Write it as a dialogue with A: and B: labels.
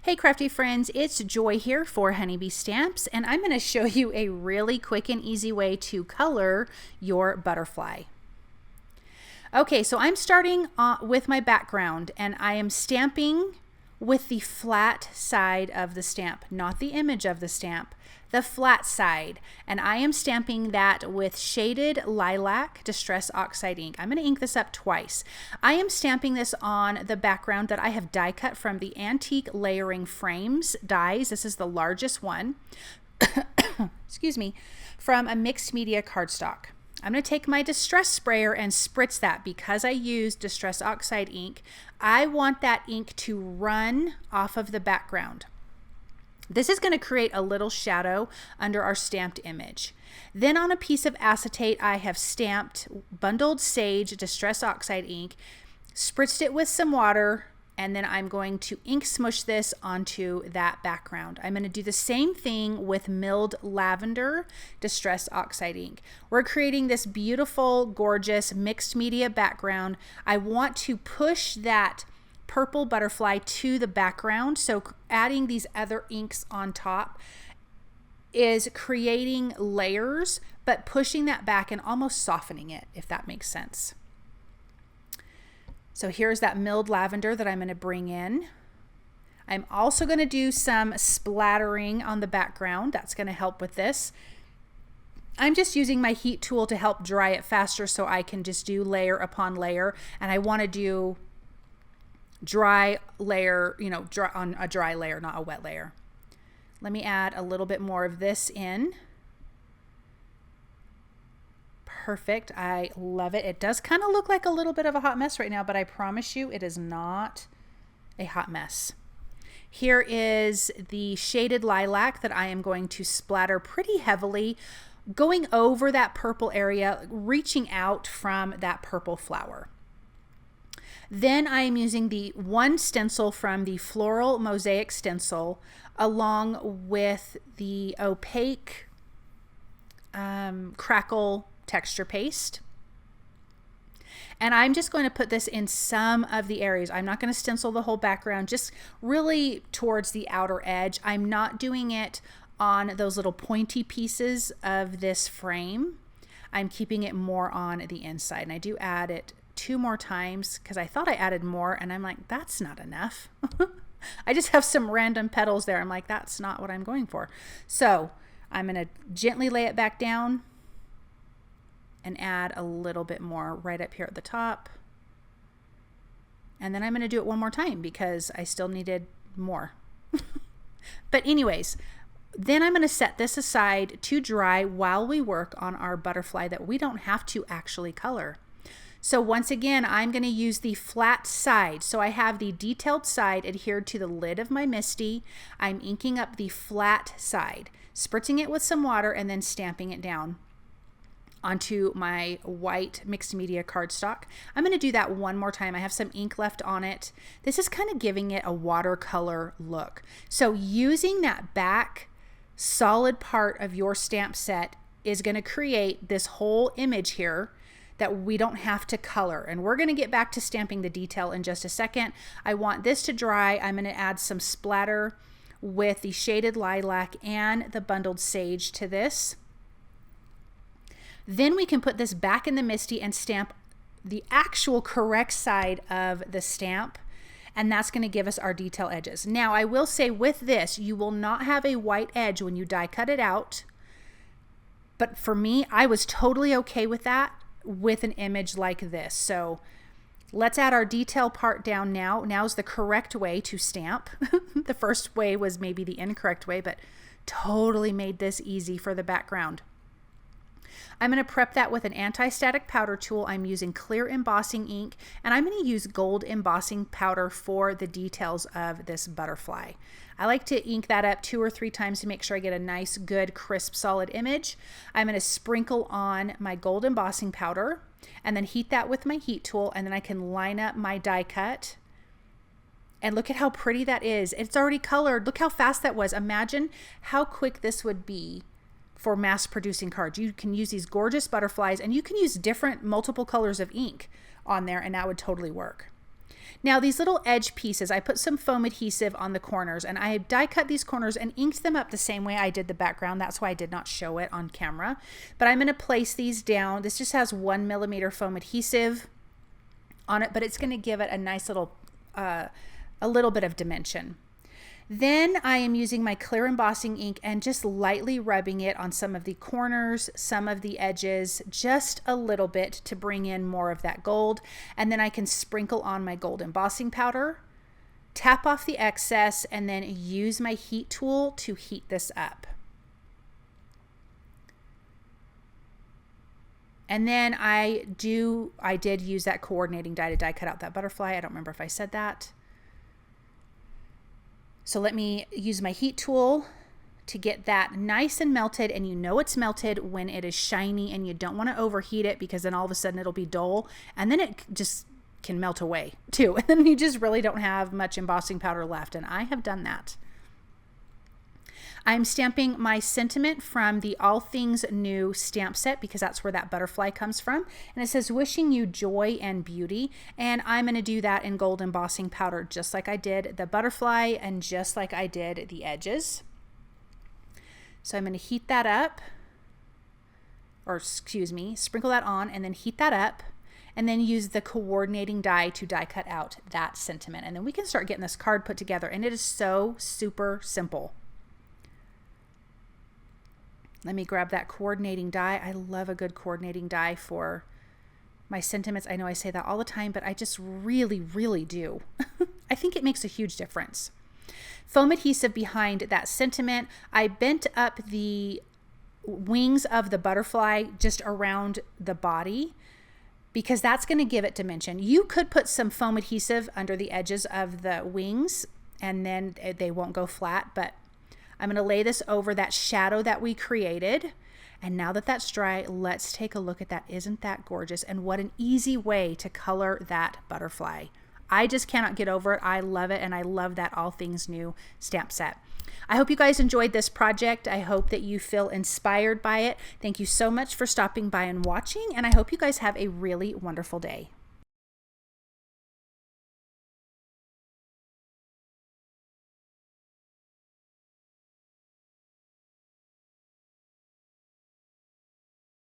A: Hey crafty friends, it's Joy here for Honeybee Stamps, and I'm going to show you a really quick and easy way to color your butterfly. Okay, so I'm starting with my background, and I am stamping with the flat side of the stamp, not the image of the stamp, the flat side. And I am stamping that with shaded Lilac Distress Oxide ink. I'm going to ink this up twice. I am stamping this on the background that I have die cut from the Antique Layering Frames dies. This is the largest one. Excuse me, from a mixed media cardstock. I'm going to take my Distress sprayer and spritz that. Because I used Distress Oxide ink, I want that ink to run off of the background. This is going to create a little shadow under our stamped image. Then on a piece of acetate, I have stamped Bundled Sage Distress Oxide ink, spritzed it with some water, and then I'm going to ink smush this onto that background. I'm going to do the same thing with Milled Lavender Distress Oxide ink. We're creating this beautiful, gorgeous mixed media background. I want to push that purple butterfly to the background, so adding these other inks on top is creating layers, but pushing that back and almost softening it, if that makes sense. So here's that milled lavender that I'm going to bring in. I'm also going to do some splattering on the background. That's going to help with this. I'm just using my heat tool to help dry it faster so I can just do layer upon layer, and I want to do dry layer, dry on a dry layer, not a wet layer. Let me add a little bit more of this in. Perfect. I love it. It does kind of look like a little bit of a hot mess right now, but I promise you it is not a hot mess. Here is the shaded lilac that I am going to splatter pretty heavily, going over that purple area, reaching out from that purple flower. Then I am using the one stencil from the Floral Mosaic stencil along with the opaque crackle texture paste. And I'm just going to put this in some of the areas. I'm not going to stencil the whole background, just really towards the outer edge. I'm not doing it on those little pointy pieces of this frame. I'm keeping it more on the inside. And I do add it 2 more times because I thought I added more, and I'm like, that's not enough. I just have some random petals there. I'm like, that's not what I'm going for. So I'm going to gently lay it back down and add a little bit more right up here at the top. And then I'm going to do it one more time because I still needed more. But anyways, then I'm going to set this aside to dry while we work on our butterfly that we don't have to actually color. So once again, I'm going to use the flat side. So I have the detailed side adhered to the lid of my MISTI. I'm inking up the flat side, spritzing it with some water, and then stamping it down onto my white mixed media cardstock. I'm going to do that one more time. I have some ink left on it. This is kind of giving it a watercolor look. So using that back solid part of your stamp set is going to create this whole image here that we don't have to color. And we're going to get back to stamping the detail in just a second. I want this to dry. I'm going to add some splatter with the shaded lilac and the bundled sage to this. Then we can put this back in the MISTI and stamp the actual correct side of the stamp, and that's going to give us our detail edges. Now I will say with this, you will not have a white edge when you die cut it out, but for me, I was totally okay with that with an image like this. So let's add our detail part down now. Now's the correct way to stamp. The first way was maybe the incorrect way, but totally made this easy for the background. I'm going to prep that with an anti-static powder tool. I'm using clear embossing ink, and I'm going to use gold embossing powder for the details of this butterfly. I like to ink that up 2 or 3 times to make sure I get a nice, good, crisp, solid image. I'm going to sprinkle on my gold embossing powder and then heat that with my heat tool, and then I can line up my die cut. And look at how pretty that is. It's already colored. Look how fast that was. Imagine how quick this would be for mass producing cards. You can use these gorgeous butterflies, and you can use different multiple colors of ink on there, and that would totally work. Now these little edge pieces, I put some foam adhesive on the corners, and I die cut these corners and inked them up the same way I did the background. That's why I did not show it on camera. But I'm going to place these down. This just has 1mm foam adhesive on it, but it's going to give it a nice little, a little bit of dimension. Then I am using my clear embossing ink and just lightly rubbing it on some of the corners, some of the edges, just a little bit to bring in more of that gold. And then I can sprinkle on my gold embossing powder, tap off the excess, and then use my heat tool to heat this up. And then I did use that coordinating die to die cut out that butterfly. I don't remember if I said that. So let me use my heat tool to get that nice and melted, and you know it's melted when it is shiny, and you don't want to overheat it because then all of a sudden it'll be dull, and then it just can melt away too. And then you just really don't have much embossing powder left, and I have done that. I'm stamping my sentiment from the All Things New stamp set because that's where that butterfly comes from. And it says, wishing you joy and beauty. And I'm going to do that in gold embossing powder, just like I did the butterfly and just like I did the edges. So I'm going to heat that up, or excuse me, sprinkle that on and then heat that up, and then use the coordinating die to die cut out that sentiment. And then we can start getting this card put together. And it is so super simple. Let me grab that coordinating die. I love a good coordinating die for my sentiments. I know I say that all the time, but I just really, really do. I think it makes a huge difference. Foam adhesive behind that sentiment. I bent up the wings of the butterfly just around the body because that's going to give it dimension. You could put some foam adhesive under the edges of the wings and then they won't go flat, but I'm going to lay this over that shadow that we created. And now that that's dry, let's take a look at that. Isn't that gorgeous? And what an easy way to color that butterfly. I just cannot get over it. I love it. And I love that All Things New stamp set. I hope you guys enjoyed this project. I hope that you feel inspired by it. Thank you so much for stopping by and watching. And I hope you guys have a really wonderful day.